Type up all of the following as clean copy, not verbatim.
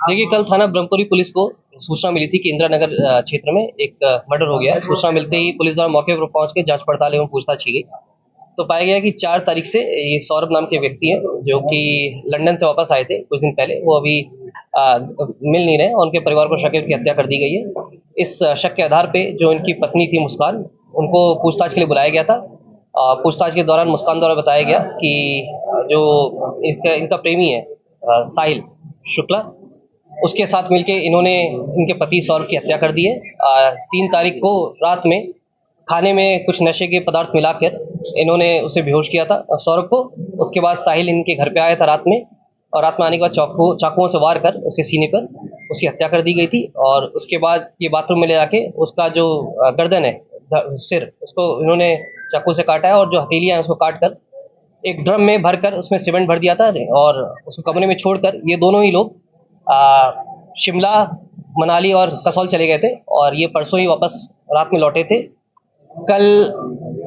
देखिए, कल थाना ब्रह्मपुरी पुलिस को सूचना मिली थी कि इंदिरा नगर क्षेत्र में एक मर्डर हो गया है। सूचना मिलते ही पुलिस द्वारा मौके पर पहुंच के जांच पड़ताल एवं पूछताछ की गई, तो पाया गया कि 4 तारीख से ये सौरभ नाम के व्यक्ति हैं जो कि लंदन से वापस आए थे कुछ दिन पहले। वो अभी मिल नहीं रहे और उनके परिवार को शक है कि हत्या कर दी गई है। इस शक के आधार पे जो इनकी पत्नी थी मुस्कान, उनको पूछताछ के लिए बुलाया गया था। पूछताछ के दौरान मुस्कान द्वारा बताया गया कि जो इनका प्रेमी है साहिल शुक्ला, उसके साथ मिलके इन्होंने इनके पति सौरभ की हत्या कर दी है। 3 तारीख को रात में खाने में कुछ नशे के पदार्थ मिलाकर इन्होंने उसे बेहोश किया था सौरभ को। उसके बाद साहिल इनके घर पे आया था रात में, और रात में आने के बाद चाकुओं से वार कर उसके सीने पर उसकी हत्या कर दी गई थी। और उसके बाद ये बाथरूम में ले जाके उसका जो गर्दन है, सिर, उसको इन्होंने चाकू से काटा है और जो हथेलियाँ हैं उसको काट कर एक ड्रम में भरकर उसमें सीमेंट भर दिया था और उसको कमरे में छोड़कर ये दोनों ही लोग शिमला, मनाली और कसौल चले गए थे और ये परसों ही वापस रात में लौटे थे। कल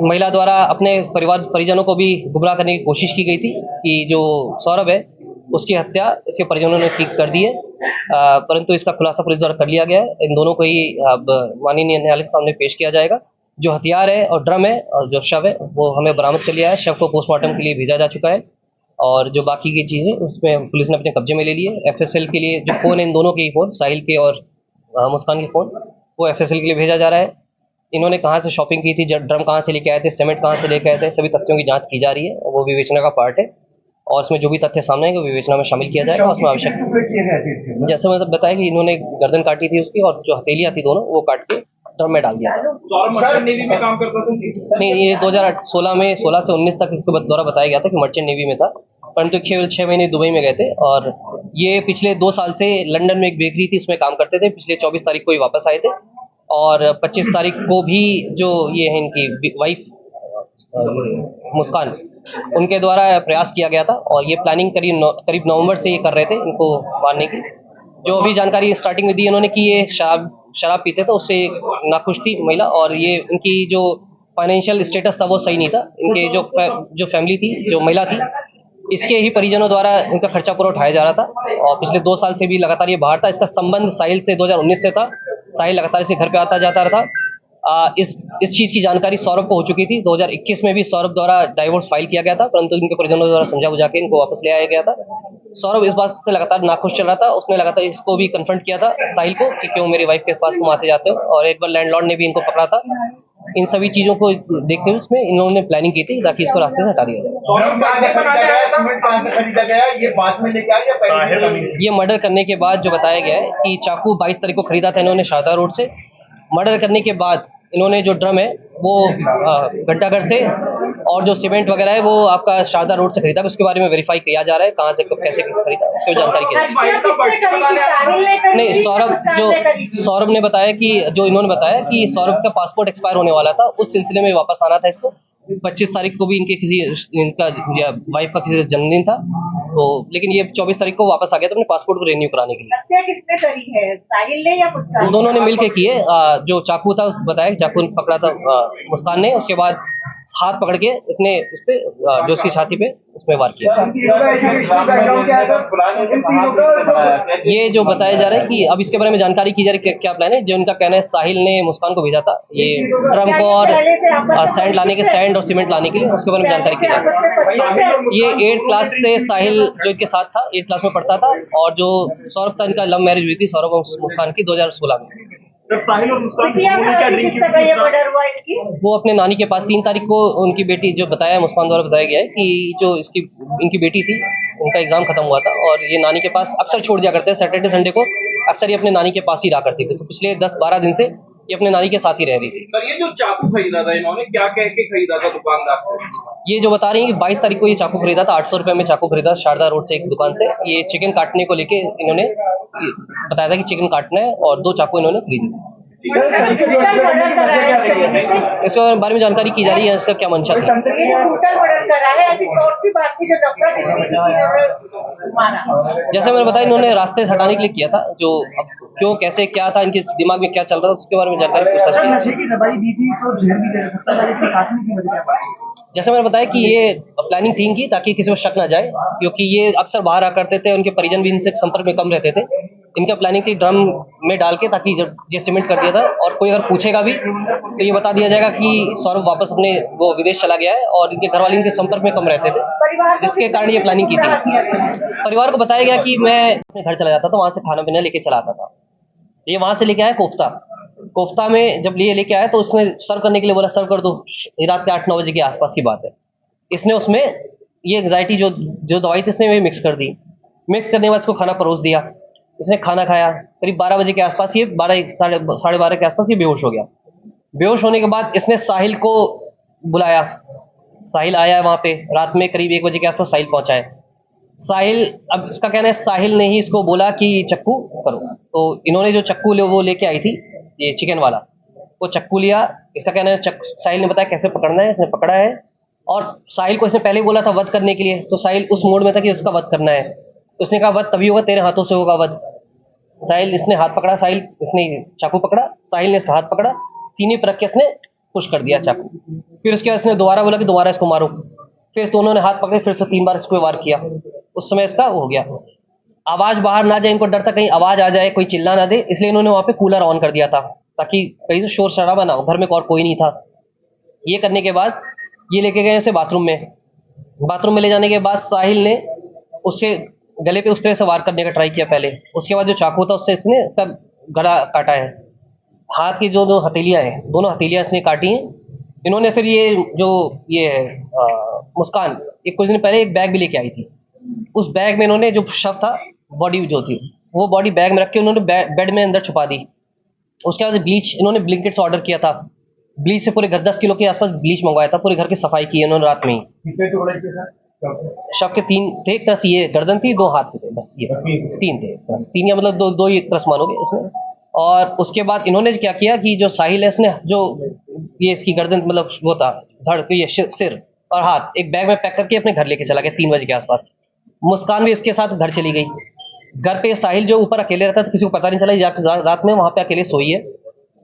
महिला द्वारा अपने परिजनों को भी गुमराह करने की कोशिश की गई थी कि जो सौरभ है उसकी हत्या इसके परिजनों ने कर दी है, परंतु इसका खुलासा पुलिस द्वारा कर लिया गया है। इन दोनों को ही अब माननीय न्यायालय के सामने पेश किया जाएगा। जो हथियार है और ड्रम है और जो शव है वो हमें बरामद कर लिया है। शव को पोस्टमार्टम के लिए भेजा जा चुका है और जो बाकी की चीज़ें उसमें पुलिस ने अपने कब्जे में ले ली है। FSL के लिए जो फ़ोन है, इन दोनों के ही फ़ोन, साहिल के और मुस्कान के फ़ोन, वो FSL के लिए भेजा जा रहा है। इन्होंने कहाँ से शॉपिंग की थी, ड्रम कहाँ से लेके आए थे, सीमेंट कहाँ से लेके आए थे, सभी तथ्यों की जांच की जा रही है। वो विवेचना का पार्ट है और उसमें जो भी तथ्य सामने आएंगे वो विवेचना में शामिल किया जाएगा। उसमें आवश्यक, जैसे मैंने बताया कि इन्होंने गर्दन काटी थी उसकी और जो हथेलियाँ थी दोनों वो काट के ड्रम में डाल दिया था। मर्चेंट नेवी में काम करता था? नहीं, ये 2016 में 16 से 19 तक इसके द्वारा बताया गया था कि मर्चेंट नेवी में था, परंतु 6 महीने दुबई में गए थे और ये पिछले 2 साल से लंदन में एक बेकरी थी उसमें काम करते थे। पिछले 24 तारीख को ही वापस आए थे और 25 तारीख को भी जो ये है इनकी वाइफ मुस्कान, उनके द्वारा प्रयास किया गया था और ये प्लानिंग करीब नवंबर से ये कर रहे थे इनको मारने की। जो अभी जानकारी स्टार्टिंग में दी इन्होंने कि ये शराब पीते थे, उससे नाखुश थी महिला और ये इनकी जो फाइनेंशियल स्टेटस था वो सही नहीं था। इनके जो फैमिली थी, जो महिला थी, इसके ही परिजनों द्वारा इनका खर्चा पूरा उठाया जा रहा था और पिछले 2 साल से भी लगातार ये बाहर था। इसका संबंध साहिल से 2019 से था। साहिल लगातार इसे घर पे आता जाता रहा था। इस चीज़ की जानकारी सौरभ को हो चुकी थी। 2021 में भी सौरभ द्वारा डाइवोर्स फाइल किया गया था, परंतु इनके परिजनों द्वारा समझा बुझा के इनको वापस ले आया गया था। सौरभ इस बात से लगातार नाखुश चल रहा था। उसने लगातार इसको भी कन्फ्रंट किया था साहिल को कि क्यों मेरी वाइफ के पास तुम आते जाते हो, और एक बार लैंडलॉर्ड ने भी इनको पकड़ा था। इन सभी चीज़ों को देखते हुए उसमें इन्होंने प्लानिंग की थी ताकि इसको रास्ते से हटा दिया जाए। ये मर्डर करने के बाद जो बताया गया है कि चाकू 22 तारीख को खरीदा था इन्होंने शारदा रोड से। मर्डर करने के बाद इन्होंने जो ड्रम है वो घंटाघर से और जो सीमेंट वगैरह है वो आपका शारदा रोड से खरीदा। उसके बारे में वेरीफाई किया जा रहा है कहाँ से कब कैसे खरीदा, उसकी जानकारी की नहीं। सौरभ ने बताया कि जो इन्होंने बताया कि सौरभ का पासपोर्ट एक्सपायर होने वाला था, उस सिलसिले में वापस आना था इसको। 25 तारीख को भी इनका वाइफ का किसी जन्मदिन था, तो लेकिन ये 24 तारीख को वापस आ गया था अपने पासपोर्ट को रिन्यू कराने के लिए। हत्या किसने करी है, साहिल ने या मुस्कान? दोनों ने मिलके किए। जो चाकू था बताया चाकू पकड़ा था मुस्कान ने, उसके बाद हाथ पकड़ के इसने उस पे जो उसकी छाती पे उसमें वार किया। ये जो बताया जा रहा है कि अब इसके बारे में जानकारी की जा रही है क्या प्लान है। जो उनका कहना है साहिल ने मुस्कान को भेजा था ये ड्रम को और सैंड और सीमेंट लाने के लिए, उसके बारे में जानकारी की जा रही है। ये 8th क्लास से साहिल जो इनके साथ था 8th क्लास में पढ़ता था और जो सौरभ था इनका लव मैरिज हुई थी सौरभ और मुस्कान की 2016 में। साहिल और मुस्कान वो अपने नानी के पास 3 तारीख को उनकी बेटी, जो बताया मुस्कान द्वारा बताया गया है कि जो इनकी बेटी थी उनका एग्जाम खत्म हुआ था और ये नानी के पास अक्सर छोड़ दिया करते हैं। सैटरडे संडे को अक्सर ये अपने नानी के पास ही रहा करती थी, तो पिछले 10-12 दिन से ये अपने नानी के साथ ही रह रही थी। सर, ये जो चाकू खरीदा था इन्होंने क्या कह के खरीदा था दुकानदार से? ये जो बता रही है कि 22 तारीख को ये चाकू खरीदा था, 800 रुपये में चाकू खरीदा शारदा रोड से एक दुकान से। ये चिकन काटने को लेके इन्होंने बताया था कि चिकन काटना है और 2 चाकू इन्होंने खरीदी। इसके बारे में जानकारी की जा रही है, इसका क्या मंशा था। जैसे मैंने बताया इन्होंने रास्ते से हटाने के लिए किया था, जो क्यों कैसे क्या था इनके दिमाग में क्या चल रहा था उसके बारे में जानकारी पूछताछ की। जैसे मैंने बताया कि ये प्लानिंग थी इनकी ताकि किसी को शक ना जाए, क्योंकि ये अक्सर बाहर आ करते थे, उनके परिजन भी इनसे संपर्क में कम रहते थे। इनका प्लानिंग थी ड्रम में डाल के, ताकि जब ये सीमेंट कर दिया था और कोई अगर पूछेगा भी तो ये बता दिया जाएगा कि सौरभ वापस अपने वो विदेश चला गया है, और इनके घर वाले इनके संपर्क में कम रहते थे, जिसके कारण ये प्लानिंग की थी। परिवार को बताया गया कि मैं अपने घर चला जाता था, वहाँ से खाना पीना लेके चला आता था। ये वहाँ से लेके आया कोफ्ता में जब लेके आया तो उसने सर्व करने के लिए बोला, सर्व कर दो। ये रात के 8-9 बजे के आसपास की बात है। इसने उसमें ये एंग्जाइटी जो दवाई थी इसने मिक्स कर दी। मिक्स करने के बाद इसको खाना परोस दिया। इसने खाना खाया, करीब 12 बजे के आसपास, ये 12 साढ़े 12 के आसपास ये बेहोश हो गया। बेहोश होने के बाद इसने साहिल को बुलाया। साहिल आया वहाँ पे, रात में करीब 1 बजे के आसपास साहिल पहुंचा है। साहिल, अब इसका कहना है साहिल ने ही इसको बोला कि चक्कू करो, तो इन्होंने जो चक्कू वो लेके आई थी, ये चिकन वाला, वो चक्कू लिया। इसका कहना है साहिल ने बताया कैसे पकड़ना है, इसने पकड़ा है। और साहिल को इसने पहले बोला था वध करने के लिए, तो साहिल उस मोड में था कि उसका वध करना है। तो उसने कहा वध तभी होगा, तेरे हाथों से होगा वध। साहिल, इसने हाथ पकड़ा, साहिल इसने चाकू पकड़ा, साहिल ने इसका हाथ पकड़ा, सीने पर रख के इसने पुश कर दिया चाकू। फिर उसके बाद इसने दोबारा बोला कि दोबारा इसको मारो। फिर दोनों ने हाथ पकड़े, फिर से 3 बार इसको वार किया। उस समय इसका वो हो गया। आवाज बाहर ना जाए, इनको डर था कहीं आवाज आ जाए, कोई चिल्ला ना दे, इसलिए इन्होंने वहां पे कूलर ऑन कर दिया था, ताकि कहीं से शोर शराबा ना हो। घर में और कोई नहीं था। ये करने के बाद ये लेके गए उसे बाथरूम में ले जाने के बाद साहिल ने उससे गले पे उस तरह से वार करने का ट्राई किया पहले। उसके बाद जो चाकू था उससे इसने सब गला काटा है। हाथ की जो दो हथेलियां हैं, दोनों हथेलियां इसने काटी हैं। इन्होंने फिर मुस्कान एक कुछ दिन पहले एक बैग भी लेके आई थी। उस बैग में इन्होंने जो शव था, बॉडी जो थी, वो बॉडी बैग में रख के उन्होंने बेड में अंदर छुपा दी। उसके बाद ब्लीच इन्होंने ब्लिंकिट से ऑर्डर किया था। ब्लीच से पूरे घर 10 किलो के आसपास ब्लीच मंगवाया था। पूरे घर की सफाई की इन्होंने रात में ही। शव के 3 थे, एक तरफ ये गर्दन थी, 2 हाथ थे, बस ये 3 थे, बस 3 या मतलब दो ही एक तरफ मानोगे इसमें। और उसके बाद इन्होंने क्या किया कि जो साहिल है उसने जो ये इसकी गर्दन मतलब वो था धड़, तो ये सिर और हाथ एक बैग में पैक करके अपने घर लेके चला गया 3 बजे के आसपास। मुस्कान भी इसके साथ घर चली गई। घर पे साहिल जो ऊपर अकेले रहता था, किसी को पता नहीं चला, रात में वहां पे अकेले सोई है।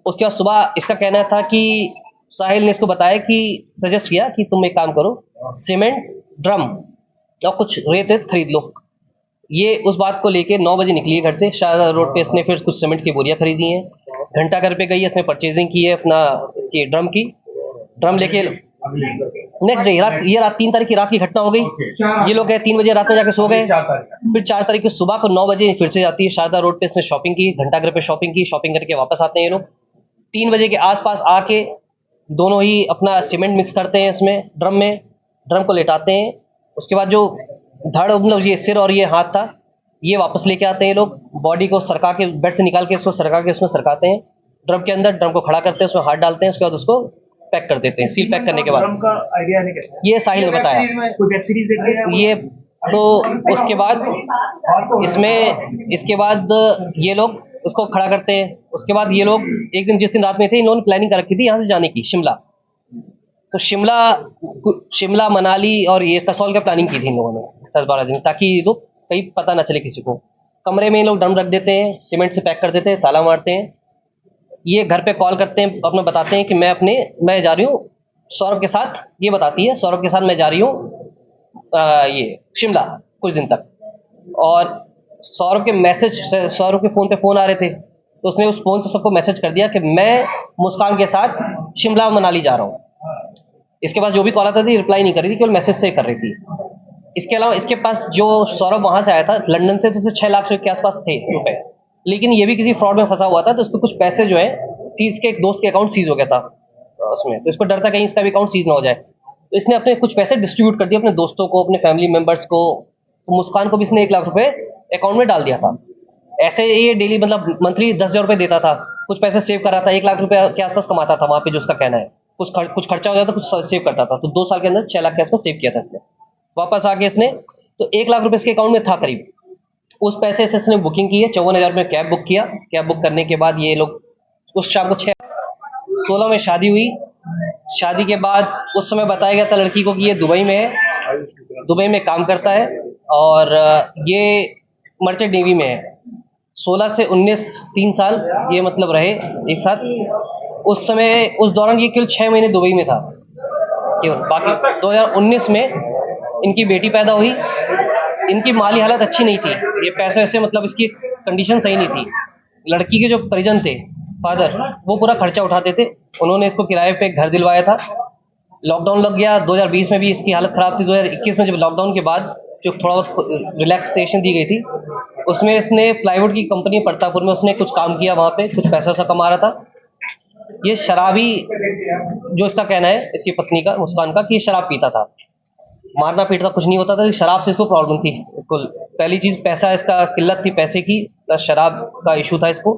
उसके बाद सुबह इसका कहना था कि साहिल ने इसको बताया कि सजेस्ट किया कि तुम एक काम करो, सीमेंट, ड्रम और कुछ रेत खरीद लो। ये उस बात को लेके 9 बजे निकली है घर से। शाहजहां रोड पे इसने फिर कुछ सीमेंट की बोरियां खरीदी हैं। घंटा घर पे गई है, इसने परचेजिंग की है अपना इसकी ड्रम लेके। नेक्स्ट डे ये रात 3 तारीख की रात की घटना हो गई। ये लोग गए 3 बजे रात में जाके सो गए। फिर 4 तारीख को सुबह को 9 बजे फिर से जाती है शाहजहां रोड पे। इसने शॉपिंग की, घंटा घर पे शॉपिंग की, शॉपिंग करके वापस आते हैं ये लोग। 3 बजे के आसपास आके दोनों ही अपना सीमेंट मिक्स करते हैं इसमें ड्रम को लेटाते हैं। उसके बाद जो धड़ मतलब ये सिर और ये हाथ था, ये वापस लेके आते हैं ये लोग। बॉडी को सरका के बेड से निकाल के इसको सरका के उसमें सरकाते हैं ड्रम के अंदर। ड्रम को खड़ा करते हैं, उसमें हाथ डालते हैं, उसके बाद उसको पैक कर देते हैं। सील पैक करने के बाद ड्रम का आइडिया है कैसे? ये साहिल ने बताया। कोई वेब सीरीज देखी है? ये तो उसके बाद इसके बाद ये लोग उसको खड़ा करते हैं। उसके बाद ये लोग एक दिन जिस दिन रात में थे, इन्होंने प्लानिंग कर रखी थी यहाँ से जाने की शिमला। तो शिमला मनाली और ये कसौल का प्लानिंग की थी इन लोगों ने 10-12 दिन, ताकि ये लोग कहीं पता ना चले किसी को। कमरे में ये लोग ड्रम रख देते हैं, सीमेंट से पैक कर देते हैं, ताला मारते हैं। ये घर पे कॉल करते हैं, अपना बताते हैं कि मैं जा रही हूँ सौरभ के साथ। ये बताती है सौरभ के साथ मैं जा रही हूँ ये शिमला कुछ दिन तक। और सौरभ के फ़ोन पे फ़ोन आ रहे थे, तो उसने उस फ़ोन से सबको मैसेज कर दिया कि मैं मुस्कान के साथ शिमला मनाली जा रहा हूँ। इसके बाद जो भी कॉल आता थी रिप्लाई नहीं कर रही थी, केवल मैसेज से कर रही थी। इसके अलावा इसके पास जो सौरभ वहाँ से आया था लंदन से, तो उसमें 6 लाख के आसपास थे रुपए। लेकिन ये भी किसी फ्रॉड में फंसा हुआ था, तो उसके कुछ पैसे जो है इसके एक दोस्त के अकाउंट सीज हो गया था उसमें। तो इसको डर था कहीं इसका भी अकाउंट सीज ना हो जाए, तो इसने अपने कुछ पैसे डिस्ट्रीब्यूट कर दिए अपने दोस्तों को, अपने फैमिली मेंबर्स को। तो मुस्कान को भी इसने 1 लाख रुपए अकाउंट में डाल दिया था। ऐसे ये डेली मतलब मंथली 10,000 रुपये देता था, कुछ पैसे सेव कर रहा था। 1 लाख रुपए के आसपास कमाता था वहाँ पे, जो उसका कहना है। कुछ खर्चा हो जाता, कुछ सेव करता था। तो 2 साल के अंदर 6 लाख के आसपास सेव किया था इसने। वापस आके इसने तो 1 लाख रुपए इसके अकाउंट में था करीब। उस पैसे से इसने बुकिंग की है, 54,000 में कैब बुक किया। कैब बुक करने के बाद ये लोग उस शाम को 16 में शादी हुई। शादी के बाद उस समय बताया गया था लड़की को कि ये दुबई में है, दुबई में काम करता है और ये मर्चेंट नेवी में है। 16 से 19 3 साल ये मतलब रहे एक साथ। उस समय उस दौरान ये केवल 6 महीने दुबई में था केवल। बाकी 2019 में इनकी बेटी पैदा हुई। इनकी माली हालत अच्छी नहीं थी, ये पैसे वैसे मतलब इसकी कंडीशन सही नहीं थी। लड़की के जो परिजन थे, फादर, वो पूरा खर्चा उठाते थे। उन्होंने इसको किराए पे एक घर दिलवाया था। लॉकडाउन लग गया 2020 में भी इसकी हालत ख़राब थी। 2021 में जब लॉकडाउन के बाद जो थोड़ा बहुत रिलैक्सेशन दी गई थी, उसमें इसने प्लाईवुड की कंपनी प्रतापपुर में उसने कुछ काम किया, वहाँ पे कुछ पैसा वैसा कमा रहा था। ये शराबी, जो इसका कहना है इसकी पत्नी का, मुस्कान का, कि ये शराब पीता था। मारना पीटना कुछ नहीं होता था, शराब से इसको प्रॉब्लम थी। इसको पहली चीज़ पैसा, इसका किल्लत थी पैसे की, प्लस शराब का इशू था इसको।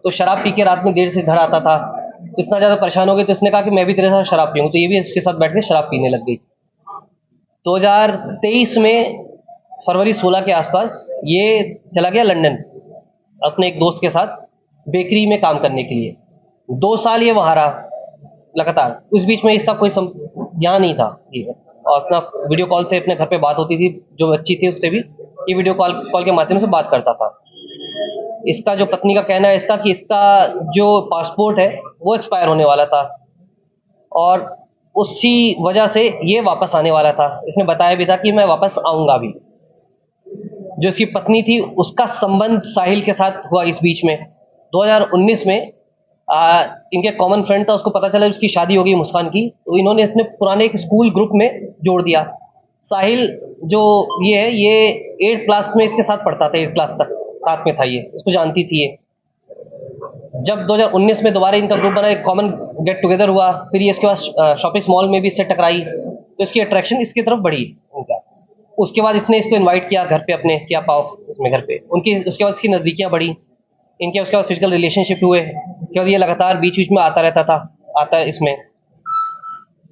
तो शराब पी के रात में देर से घर आता था। तो इतना ज़्यादा परेशान हो गए तो इसने कहा कि मैं भी तेरे साथ शराब पीऊँ, तो ये भी इसके साथ बैठ के शराब पीने लग गई। 2023 में फरवरी 16 के आसपास ये चला गया लंदन अपने एक दोस्त के साथ बेकरी में काम करने के लिए। 2 साल ये वहाँ रहा लगातार। उस बीच में इसका कोई ज्ञान नहीं था ये, और अपना वीडियो कॉल से अपने घर पे बात होती थी, जो बच्ची थी उससे भी ये वीडियो कॉल के माध्यम से बात करता था। इसका जो पत्नी का कहना है इसका कि इसका जो पासपोर्ट है वो एक्सपायर होने वाला था, और उसी वजह से ये वापस आने वाला था। इसने बताया भी था कि मैं वापस आऊँगा भी। जो इसकी पत्नी थी उसका संबंध साहिल के साथ हुआ इस बीच में। 2019 में इनके कॉमन फ्रेंड था, उसको पता चला उसकी शादी हो गई मुस्कान की, तो इन्होंने इसने पुराने एक स्कूल ग्रुप में जोड़ दिया। साहिल जो ये है, ये 8th क्लास में इसके साथ पढ़ता था, 8th क्लास तक साथ में था, ये इसको जानती थी ये। जब 2019 में दोबारा इनका ग्रुप बना, एक कॉमन गेट टुगेदर हुआ, फिर ये इसके बाद शॉपिंग मॉल में भी इससे टकराई, तो इसकी अट्रैक्शन इसकी तरफ बढ़ी उनका। उसके बाद इसने इसको इनवाइट किया घर पे अपने, क्या पाओ इसमें घर पे उनकी। उसके बाद इसकी नज़दीकियाँ बढ़ी इनके, उसके बाद फिजिकल रिलेशनशिप हुए, क्योंकि ये लगातार बीच बीच में आता रहता था, आता है इसमें।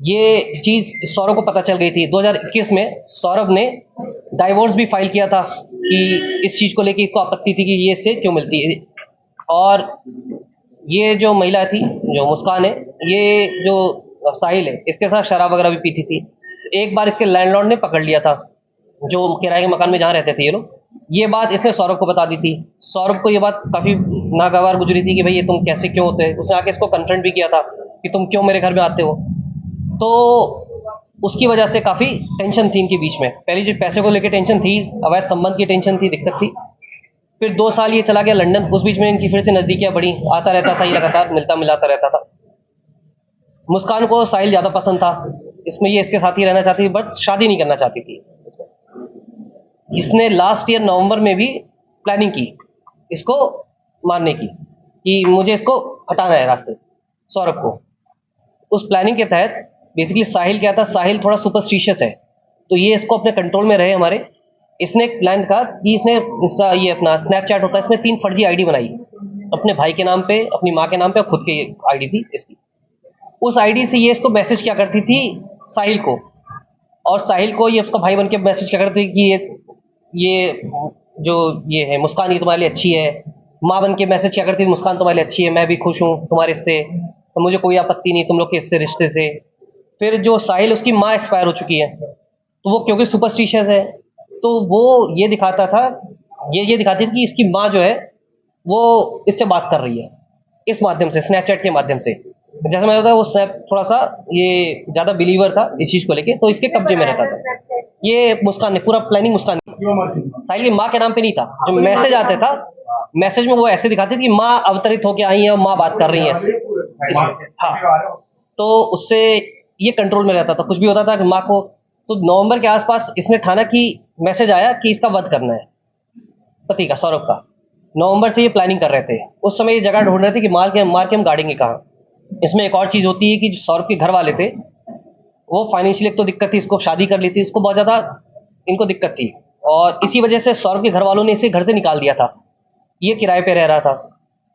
ये चीज़ सौरभ को पता चल गई थी। 2021 में सौरभ ने डाइवोर्स भी फाइल किया था कि इस चीज़ को लेके इसको आपत्ति थी कि ये इससे क्यों मिलती है। और ये जो महिला थी, जो मुस्कान है, ये जो साहिल है, इसके साथ शराब वगैरह भी पीती थी। एक बार इसके लैंडलॉर्ड ने पकड़ लिया था, जो किराए के मकान में जहाँ रहते थे ये लोग। ये बात इसने सौरभ को बता दी थी। सौरभ को ये बात काफ़ी नागवार गुजरी थी कि भाई ये तुम कैसे क्यों होते। उसने आके इसको कन्फ्रंट भी किया था कि तुम क्यों मेरे घर में आते हो। तो उसकी वजह से काफ़ी टेंशन थी इनके बीच में। पहली जो पैसे को लेकर टेंशन थी, अवैध संबंध की टेंशन थी, दिक्कत थी। फिर 2 साल ये चला गया लंदन। उस बीच में इनकी फिर से नज़दीकियाँ बढ़ी, आता रहता था ये, लगातार मिलता मिलाता रहता था। मुस्कान को साहिल ज़्यादा पसंद था, इसमें ये इसके साथ ही रहना चाहती थी, बट शादी नहीं करना चाहती थी। इसने लास्ट ईयर नवंबर में भी प्लानिंग की इसको मारने की, कि मुझे इसको हटाना है रास्ते, सौरभ को। उस प्लानिंग के तहत बेसिकली साहिल क्या था, साहिल थोड़ा सुपरस्टिशियस है, तो ये इसको अपने कंट्रोल में रहे हमारे। इसने एक प्लान था कि इसने इसका ये अपना स्नैपचैट होता है, इसमें 3 फर्जी आईडी बनाई, अपने भाई के नाम पे, अपनी माँ के नाम पे, और खुद की आईडी थी इसकी। उस आईडी से ये इसको मैसेज क्या करती थी साहिल को, और साहिल को ये उसका भाई बन के मैसेज क्या करती थी कि ये जो ये है मुस्कान, ये तुम्हारे लिए अच्छी है। माँ बन के मैसेज क्या करती थी, मुस्कान तुम्हारे लिए अच्छी है, मैं भी खुश हूँ तुम्हारे इससे, तो मुझे कोई आपत्ति नहीं तुम लोग के इससे रिश्ते से। फिर जो साहिल, उसकी माँ एक्सपायर हो चुकी है, तो वो क्योंकि सुपरस्टिशियस है, तो वो ये दिखाता था, ये दिखाती थी कि इसकी माँ जो है वो इससे बात कर रही है इस माध्यम से, स्नैपचैट के माध्यम से। जैसे मैंने बताया, वो स्नैप थोड़ा सा ये ज़्यादा बिलीवर था इस चीज़ को लेके, तो इसके कब्जे में रहता था। ये मुस्कान ने पूरा प्लानिंग, मुस्कान साहिल की माँ के नाम पे नहीं था। जो मैसेज आता था, मैसेज में वो ऐसे दिखाते थे कि माँ अवतरित होके आई है और माँ बात कर रही है। हाँ, तो उससे ये कंट्रोल में रहता था, कुछ भी होता था कि माँ को। तो नवंबर के आसपास इसने ठाना कि मैसेज आया कि इसका वध करना है, पति का, सौरभ का। नवंबर से ये प्लानिंग कर रहे थे। उस समय ये जगह ढूंढ रहे थे कि मार के हम गाड़ेंगे कहाँ। इसमें एक और चीज़ होती है कि जो सौरभ के घर वाले थे, वो फाइनेंशियली एक तो दिक्कत थी, इसको शादी कर ली थी, इसको बहुत ज़्यादा इनको दिक्कत थी, और इसी वजह से सौरभ के घर वालों ने इसे घर से निकाल दिया था। ये किराए पे रह रहा था,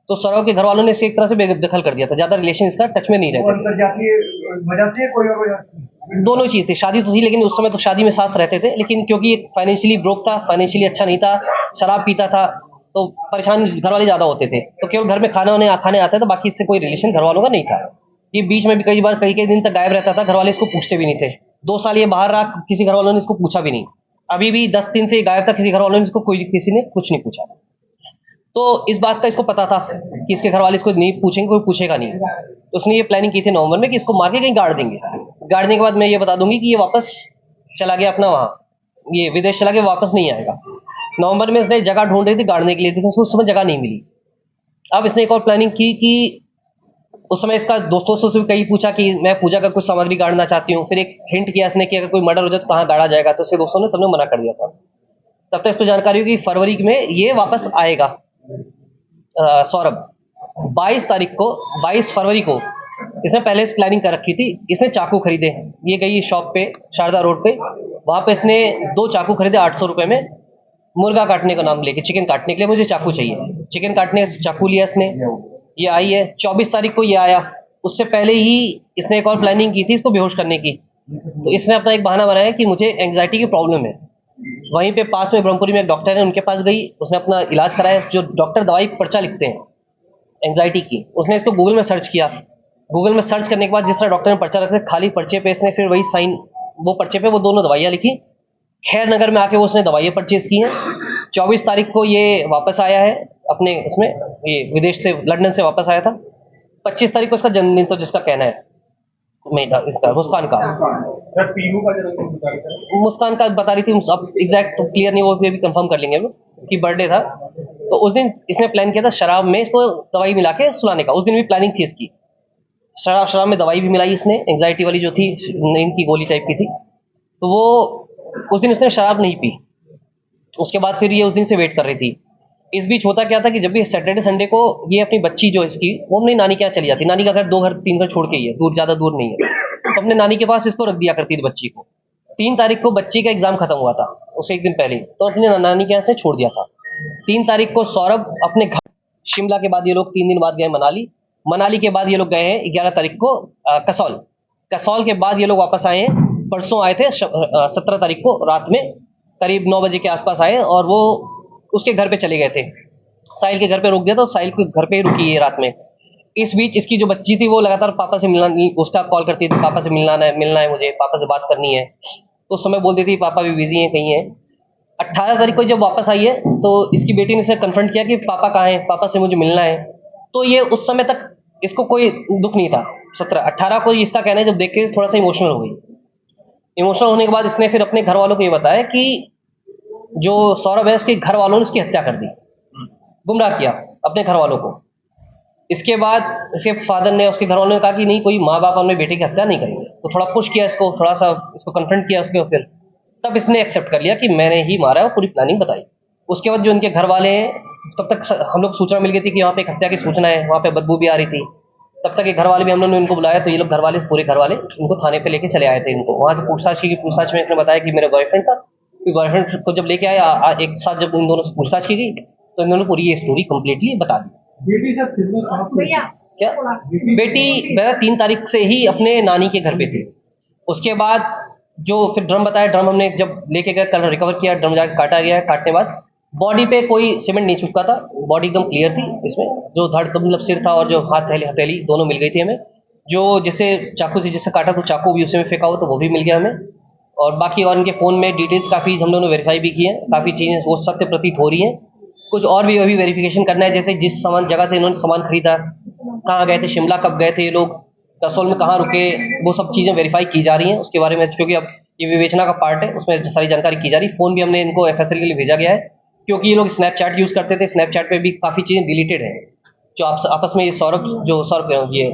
तो सौरभ के घर वालों ने इसे एक तरह से बेदखल कर दिया था, ज़्यादा रिलेशन इसका टच में नहीं रहते। दोनों चीज़ थी, शादी तो थी, लेकिन उस समय तो शादी में साथ रहते थे, लेकिन क्योंकि फाइनेंशियली ब्रोक था, फाइनेंशियली अच्छा नहीं था, शराब पीता था, तो परेशान घर वाले ज़्यादा होते थे, तो केवल घर में खाने आते थे, बाकी इससे कोई रिलेशन घर वालों का नहीं था। ये बीच में भी कई बार कई दिन तक गायब रहता था, घर वाले इसको पूछते भी नहीं थे। 2 साल ये बाहर रहा, किसी घर वालों ने इसको पूछा भी नहीं। अभी भी 10 दिन से गायब था, किसी घर वालों ने इसको किसी ने कुछ नहीं पूछा। तो इस बात का इसको पता था कि इसके घर वाले इसको नहीं पूछेंगे, कोई पूछेगा नहीं। तो उसने ये प्लानिंग की थी नवंबर में कि इसको मार के कहीं गाड़ देंगे। गाड़ने के बाद मैं ये बता दूंगी कि ये वापस चला गया अपना वहाँ, ये विदेश चला गया, वापस नहीं आएगा। नवंबर में इसने जगह ढूंढ रही थी गाड़ने के लिए, लेकिन उसको उस समय जगह नहीं मिली। अब इसने एक और प्लानिंग की कि उस समय इसका दोस्तों से भी कहीं पूछा कि मैं पूजा का कुछ सामग्री गाड़ना चाहती हूँ। फिर एक हिंट किया इसने कि अगर कोई मर्डर हो जाए तो कहाँ गाड़ा जाएगा, तो उसके दोस्तों ने सबने मना कर दिया था। तब तक इसको जानकारी हुई कि फरवरी में ये वापस आएगा। सौरभ 22 फरवरी को इसने पहले से प्लानिंग कर रखी थी। इसने चाकू खरीदे, ये गई शॉप पे शारदा रोड पे, वहाँ पे इसने 2 चाकू खरीदे 800 रुपये में, मुर्गा काटने का नाम लेके, चिकन काटने के लिए मुझे चाकू चाहिए, चिकन काटने चाकू लिया इसने। ये आई है 24 तारीख को, ये आया। उससे पहले ही इसने एक और प्लानिंग की थी इसको बेहोश करने की। तो इसने अपना एक बहाना बनाया कि मुझे एंग्जाइटी की प्रॉब्लम है। वहीं पे पास में ब्रह्मपुरी में एक डॉक्टर है, उनके पास गई, उसने अपना इलाज कराया। जो डॉक्टर दवाई पर्चा लिखते हैं एंग्जाइटी की, उसने इसको गूगल में सर्च किया। गूगल में सर्च करने के बाद जिस तरह डॉक्टर ने पर्चा रखा, खाली पर्चे पे इसने फिर वही साइन, वो पर्चे पे वो दोनों दवाइयाँ लिखी। खैर नगर में आके वो उसने दवाइयाँ परचेज की हैं। 24 तारीख को ये वापस आया है अपने उसमें, ये विदेश से, लंदन से वापस आया था। 25 तारीख को इसका जन्मदिन था, जिसका कहना है इसका मुस्कान का, मुस्कान का बता रही थी, अब एग्जैक्ट तो क्लियर नहीं, वो भी कंफर्म कर लेंगे कि बर्थडे था। तो उस दिन इसने प्लान किया था शराब में इसको दवाई मिला के सुलाने का। उस दिन भी प्लानिंग थी इसकी, शराब में दवाई भी मिलाई इसने, एंग्जाइटी वाली जो थी, नींद की गोली टाइप की थी। तो वो उस दिन उसने शराब नहीं पी। उसके बाद फिर ये उस दिन से वेट कर रही थी। इस बीच होता क्या था कि जब भी सैटरडे संडे को ये अपनी बच्ची जो इसकी, वो अपनी नानी के यहाँ चली जाती। नानी का घर 2 घर 3 घर छोड़ के ही है, दूर, ज़्यादा दूर नहीं है। तो अपने नानी के पास इसको रख दिया करती थी बच्ची को। 3 तारीख को बच्ची का एग्जाम खत्म हुआ था, उससे एक दिन पहले, तो अपने नानी के यहाँ से छोड़ दिया था। 3 तारीख को सौरभ अपने घर, शिमला के बाद ये लोग 3 दिन बाद गए मनाली। मनाली के बाद ये लोग गए हैं 11 तारीख को कसौल। कसौल के बाद ये लोग वापस आए हैं, परसों आए थे 17 तारीख को रात में करीब 9 बजे के आसपास आए, और वो उसके घर पे चले गए थे। साहिल के घर पे रुक गया, तो साहिल के घर पे ही रुकी है रात में। इस बीच इसकी जो बच्ची थी वो लगातार पापा से मिलना, उसका कॉल करती थी, पापा से मिलना है मुझे, पापा से बात करनी है। तो उस समय बोलती थी पापा भी बिजी हैं, कहीं हैं। 18 तारीख को जब वापस आई है तो इसकी बेटी ने इसे कन्फ्रंट किया कि पापा कहाँ हैं, पापा से मुझे मिलना है। तो ये उस समय तक इसको कोई दुख नहीं था। 18 को इसका कहना है, जब देख के थोड़ा सा इमोशनल हो गई। इमोशनल होने के बाद इसने फिर अपने घर वालों को ये बताया कि जो सौरभ है उसके घर वालों ने उसकी हत्या कर दी, गुमराह किया अपने घर वालों को। इसके बाद इसके फादर ने, उसके घर वालों ने कहा कि नहीं, कोई माँ बाप अपने बेटे की हत्या नहीं करेंगे। तो थोड़ा पुश किया इसको, थोड़ा सा इसको कन्फ्रंट किया उसके, फिर तब इसने एक्सेप्ट कर लिया कि मैंने ही मारा है, और पूरी प्लानिंग बताई। उसके बाद जो इनके घर वाले हैं, तब तक हम लोग सूचना मिल गई थी कि वहाँ पे एक हत्या की सूचना है, वहाँ पे बदबू भी आ रही थी। तब तक ये घर वाले भी, हम लोगों ने इनको बुलाया, तो ये लोग घर वाले, पूरे घर वाले इनको थाने पे लेके चले आए थे। इनको वहाँ से पूछताछ की, पूछताछ में इसने बताया कि मेरा बॉयफ्रेंड था। बॉयफ्रेंड को जब लेके आया, एक साथ जब इन दोनों से पूछताछ की गई, तो इन दोनों पूरी ये स्टोरी कम्प्लीटली बता दी। क्या बेटी 3 तारीख से ही अपने नानी के घर पे थी। उसके बाद जो फिर ड्रम बताया, ड्रम हमने जब लेके गए, कल रिकवर किया, ड्रम जाकर काटा गया। काटने बाद बॉडी पे कोई सीमेंट नहीं चिपका था, बॉडी एकदम क्लियर थी। इसमें जो धड़, मतलब सिर था और जो हाथ, हथेली दोनों मिल गई थी हमें। जो जिसे चाकू से जिससे काटा, तो चाकू भी उसमें फेंका हो, तो वो भी मिल गया हमें। और बाकी और इनके फ़ोन में डिटेल्स काफ़ी हम लोगों ने वेरीफाई भी की है, काफ़ी चीज़ें वो सत्य प्रतीत हो रही हैं। कुछ और भी अभी वेरिफिकेशन करना है, जैसे जिस जगह से इन्होंने सामान खरीदा, कहाँ गए थे, शिमला कब गए थे ये लोग, कसौल में कहाँ रुके, वो सब चीज़ें वेरीफाई की जा रही हैं उसके बारे में, क्योंकि अब ये विवेचना का पार्ट है, उसमें सारी जानकारी की जा रही है। फ़ोन भी हमने इनको FSL के लिए भेजा गया है, क्योंकि ये लोग स्नैपचैट यूज़ करते थे। स्नैपचैट पे भी काफ़ी चीज़ें डिलीटेड हैं, जो आपस में ये सौरभ ये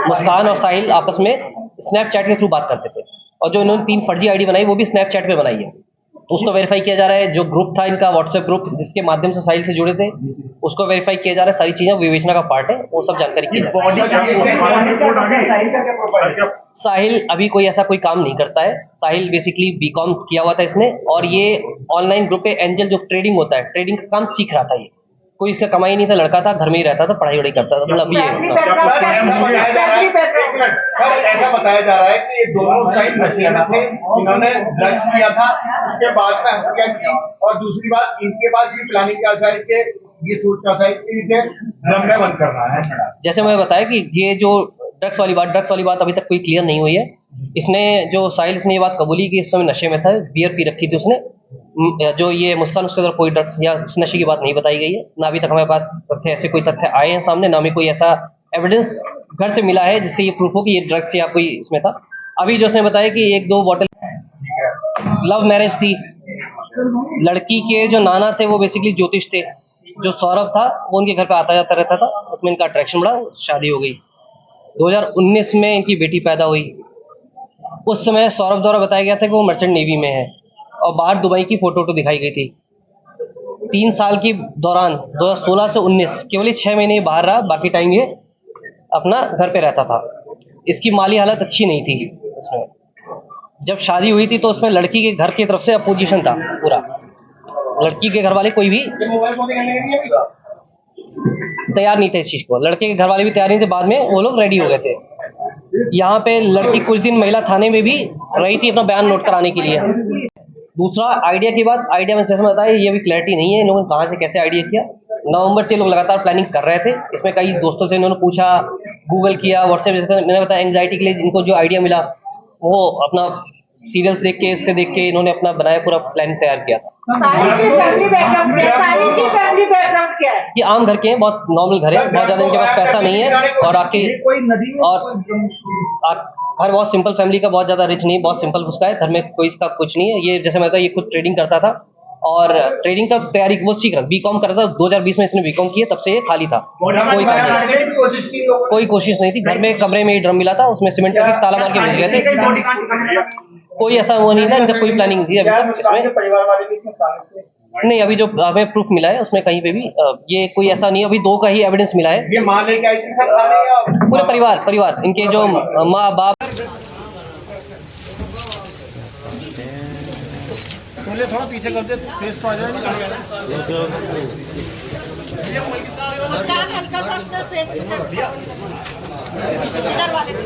मुस्कान और साहिल आपस में स्नैपचैट के थ्रू बात करते थे। और जो इन्होंने 3 फर्जी आईडी बनाई, वो भी स्नैपचैट पे बनाई है। तो उसको वेरीफाई किया जा रहा है। जो ग्रुप था इनका, व्हाट्सएप ग्रुप, जिसके माध्यम से साहिल से जुड़े थे, उसको वेरीफाई किया जा रहा है। सारी चीज़ें विवेचना का पार्ट है, वो सब जानकारी की जा रही है। साहिल अभी कोई ऐसा कोई काम नहीं करता है। साहिल बेसिकली BCom किया हुआ था इसने, और ये ऑनलाइन ग्रुप पे एंजल जो ट्रेडिंग होता है, ट्रेडिंग का काम सीख रहा था। ये कोई इसका कमाई नहीं था, लड़का था, घर में ही रहता था, पढ़ाई वढ़ाई करता था। मतलब ये ऐसा बताया जा रहा है कि ये दोनों साइड नशे में थे, इन्होंने ड्रग्स किया था, उसके बाद में हत्या की। और दूसरी बात, इनके पास भी प्लानिंग का था कि ये सोचता था कि इसे ड्रम में बंद करना है। जैसे मैं बताया कि ये जो ड्रग्स वाली बात अभी तक कोई क्लियर नहीं हुई है। इसने जो साहिल, इसने ये बात कबूली कि इस समय नशे में था, बियर पी रखी थी उसने। जो ये मुस्कान, उसके अंदर कोई ड्रग्स या नशे की बात नहीं बताई गई है, ना अभी तक हमारे पास तथ्य, ऐसे कोई तथ्य आए हैं सामने, ना हमें कोई ऐसा एविडेंस घर से मिला है जिससे ये प्रूफ हो कि ये ड्रग्स या कोई इसमें था। अभी जो उसने बताया कि 1-2 बॉटल लव मैरिज थी। लड़की के जो नाना थे वो बेसिकली ज्योतिष थे। जो सौरभ था वो उनके घर पे आता जाता रहता था, उसमें इनका अट्रैक्शन बढ़ा, शादी हो गई। 2019 में इनकी बेटी पैदा हुई। उस समय सौरभ द्वारा बताया गया था कि वो मर्चेंट नेवी में है और बाहर दुबई की फोटो दिखाई गई थी। 3 साल के दौरान 2016 से 19 केवल 6 महीने बाहर रहा, बाकी टाइम ये अपना घर पे रहता था। इसकी माली हालत अच्छी नहीं थी। इसमें जब शादी हुई थी तो उसमें लड़की के घर की तरफ से अपोजिशन था पूरा। लड़की के घर वाले कोई भी तैयार नहीं थे इस चीज को, लड़के के घर वाले भी तैयार नहीं थे। बाद में वो लोग रेडी हो गए थे। यहाँ पे लड़की कुछ दिन महिला थाने में भी रही थी अपना बयान नोट कराने के लिए। दूसरा आइडिया की बात, आइडिया में जैसे बताया ये भी क्लैरिटी नहीं है इन लोगों ने कहाँ से कैसे आइडिया किया। नवंबर से लोग लगातार प्लानिंग कर रहे थे। इसमें कई दोस्तों से इन्होंने पूछा, गूगल किया, व्हाट्सएप, जैसे मैंने बताया एंग्जाइटी के लिए इनको जो आइडिया मिला वो अपना सीरियल्स देख के, इससे देख के इन्होंने अपना बनाया पूरा प्लान तैयार किया था। ये आम घर के हैं, बहुत नॉर्मल घर है, बहुत ज्यादा इनके पास पैसा नहीं है और घर बहुत सिंपल फैमिली का, बहुत ज्यादा रिच नहीं, बहुत सिंपल उसका है। घर में कोई इसका कुछ नहीं है। ये जैसे मैं ये खुद ट्रेडिंग करता था और ट्रेडिंग का तैयारी वो सीख रहा, बीकॉम कर रहा था। 2020 में इसने बीकॉम किया, तब से ये खाली था, कोई कोशिश नहीं थी। घर में कमरे में ड्रम मिला था, उसमें सीमेंट करके ताला मार के मिल गए थे। कोई ऐसा वो नहीं था, इनका कोई प्लानिंग नहीं थी अभी तक इसमें। नहीं, अभी जो हमें प्रूफ मिला है उसमें कहीं पे भी ये कोई ऐसा नहीं है। अभी 2 का ही एविडेंस मिला है। ये मां लेके आई थी सब खाने या पूरे परिवार इनके जो माँ बाप। पहले थोड़ा पीछे कर दे, फेस तो आ जाए। मुस्कान हल्का सा अपना फेस टू फेस इधर वाले से